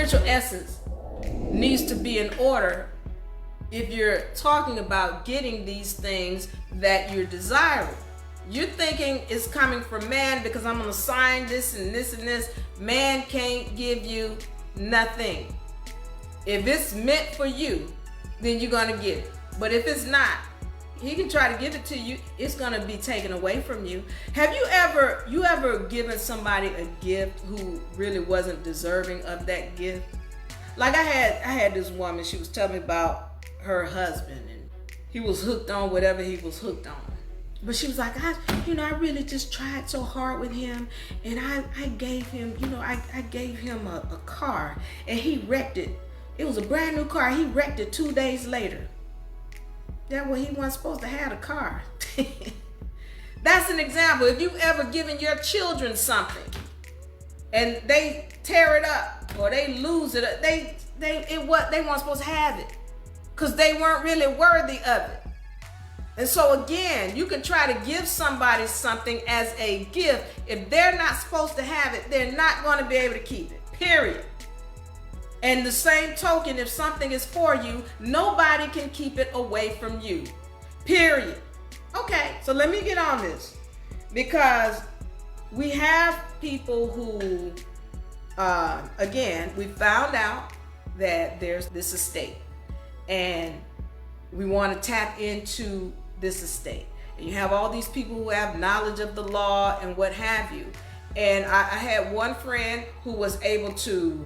spiritual essence needs to be in order if you're talking about getting these things that you're desiring. You're thinking it's coming from man because I'm going to sign this and this and this. Man can't give you nothing. If it's meant for you, then you're going to get it. But if it's not, he can try to give it to you. It's going to be taken away from you. Have you ever given somebody a gift who really wasn't deserving of that gift? Like I had this woman, she was telling me about her husband, and he was hooked on whatever he was hooked on. But she was like, I really just tried so hard with him, and I gave him, I gave him a car, and he wrecked it. It was a brand new car. He wrecked it 2 days later. That way he wasn't supposed to have a car. That's an example. If you've ever given your children something and they tear it up or they lose it, they weren't supposed to have it because they weren't really worthy of it. And so again, you can try to give somebody something as a gift. If they're not supposed to have it, they're not going to be able to keep it, period. And the same token, if something is for you, nobody can keep it away from you, period. Okay, so let me get on this, because we have people who, again, we found out that there's this estate and we want to tap into this estate. And you have all these people who have knowledge of the law and what have you. And I had one friend who was able to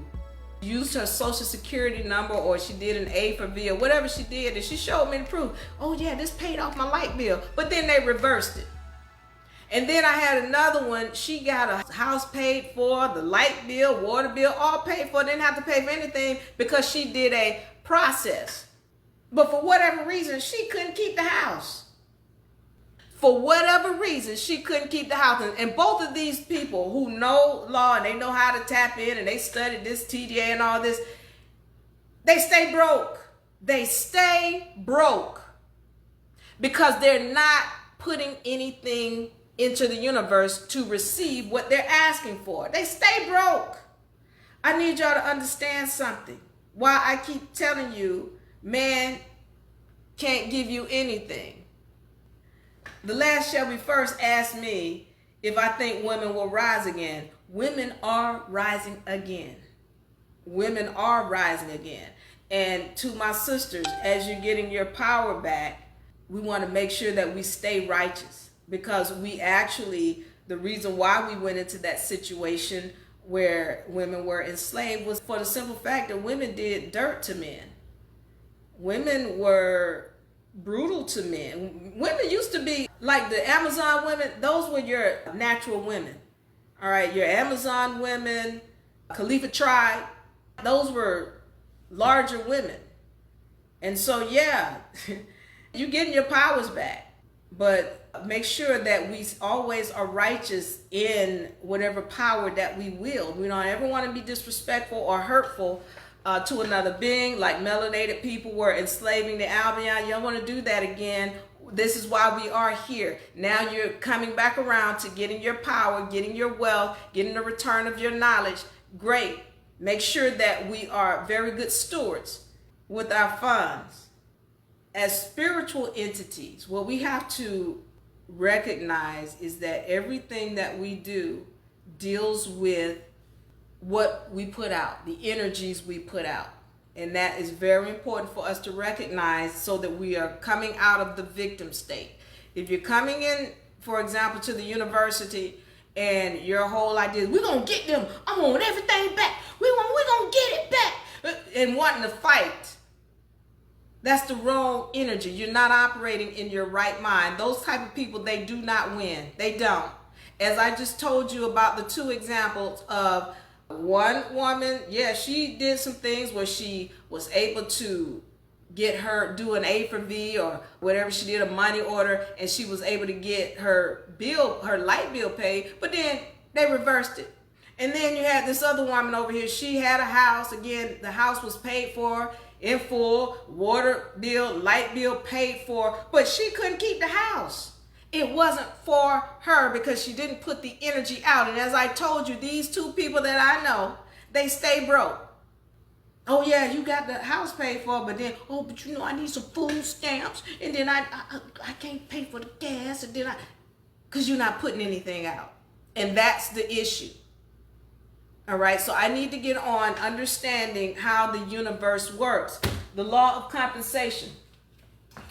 use her social security number, or she did an A for V or whatever she did, and she showed me the proof. Oh yeah, this paid off my light bill. But then they reversed it. And then I had another one, she got a house paid for, the light bill, water bill, all paid for, didn't have to pay for anything because she did a process. But for whatever reason, she couldn't keep the house. For whatever reason, she couldn't keep the house. And both of these people who know law and they know how to tap in and they studied this TDA and all this, they stay broke. They stay broke because they're not putting anything into the universe to receive what they're asking for. They stay broke. I need y'all to understand something. Why I keep telling you, man can't give you anything. The last shall be first asked me if I think women will rise again. Women are rising again. Women are rising again. And to my sisters, as you're getting your power back, we want to make sure that we stay righteous, because we actually, the reason why we went into that situation where women were enslaved was for the simple fact that women did dirt to men. Women were brutal to men. Women used to be like the Amazon women. Those were your natural women. All right, your Amazon women, Khalifa tribe, those were larger women. And so yeah, you're getting your powers back, but make sure that we always are righteous in whatever power that we wield. We don't ever want to be disrespectful or hurtful to another being, like melanated people were enslaving the Albion. You don't want to do that again. This is why we are here. Now you're coming back around to getting your power, getting your wealth, getting the return of your knowledge. Great. Make sure that we are very good stewards with our funds. As spiritual entities, what we have to recognize is that everything that we do deals with what we put out, the energies we put out. And that is very important for us to recognize so that we are coming out of the victim state. If you're coming in, for example, to the university and your whole idea is, we're going to get them, I want everything back, we're going to get it back, and wanting to fight, that's the wrong energy. You're not operating in your right mind. Those type of people, they do not win. They don't. As I just told you about the two examples of one woman, yeah, she did some things where she was able to do an A for V or whatever she did, a money order, and she was able to get her light bill paid, but then they reversed it. And then you had this other woman over here, she had a house, again, the house was paid for in full, water bill, light bill paid for, but she couldn't keep the house. It wasn't for her because she didn't put the energy out. And as I told you, these two people that I know, they stay broke. Oh yeah, you got the house paid for, but then, oh, but you know, I need some food stamps, and then I can't pay for the gas, and then because you're not putting anything out. And that's the issue. All right, so I need to get on understanding how the universe works. The law of compensation,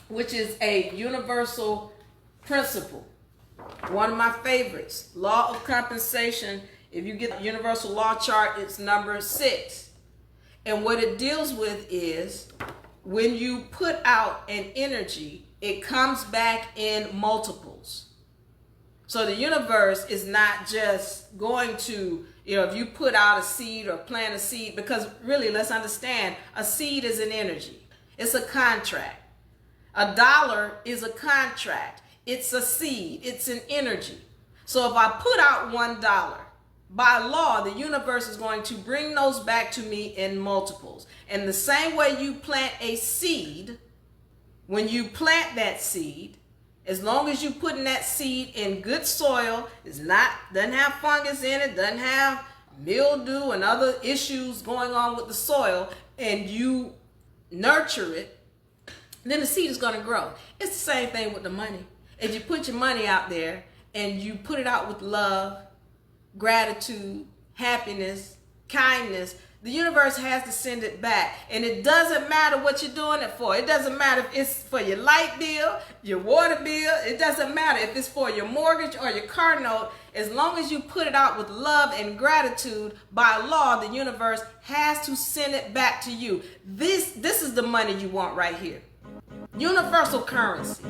which is a universal principle. One of my favorites. Law of compensation, if you get the universal law chart, it's number 6. And what it deals with is when you put out an energy, it comes back in multiples. So the universe is not just going to, if you put out a seed or plant a seed, because really, let's understand, a seed is an energy. It's a contract. A dollar is a contract. It's a seed. It's an energy. So if I put out $1, by law, the universe is going to bring those back to me in multiples. And the same way you plant a seed, when you plant that seed, as long as you putting that seed in good soil, doesn't have fungus in it, doesn't have mildew and other issues going on with the soil, and you nurture it, then the seed is going to grow. It's the same thing with the money. If you put your money out there and you put it out with love, gratitude, happiness, kindness, the universe has to send it back. And it doesn't matter what you're doing it for. It doesn't matter if it's for your light bill, your water bill. It doesn't matter if it's for your mortgage or your car note. As long as you put it out with love and gratitude, by law, the universe has to send it back to you. This is the money you want right here. Universal currency.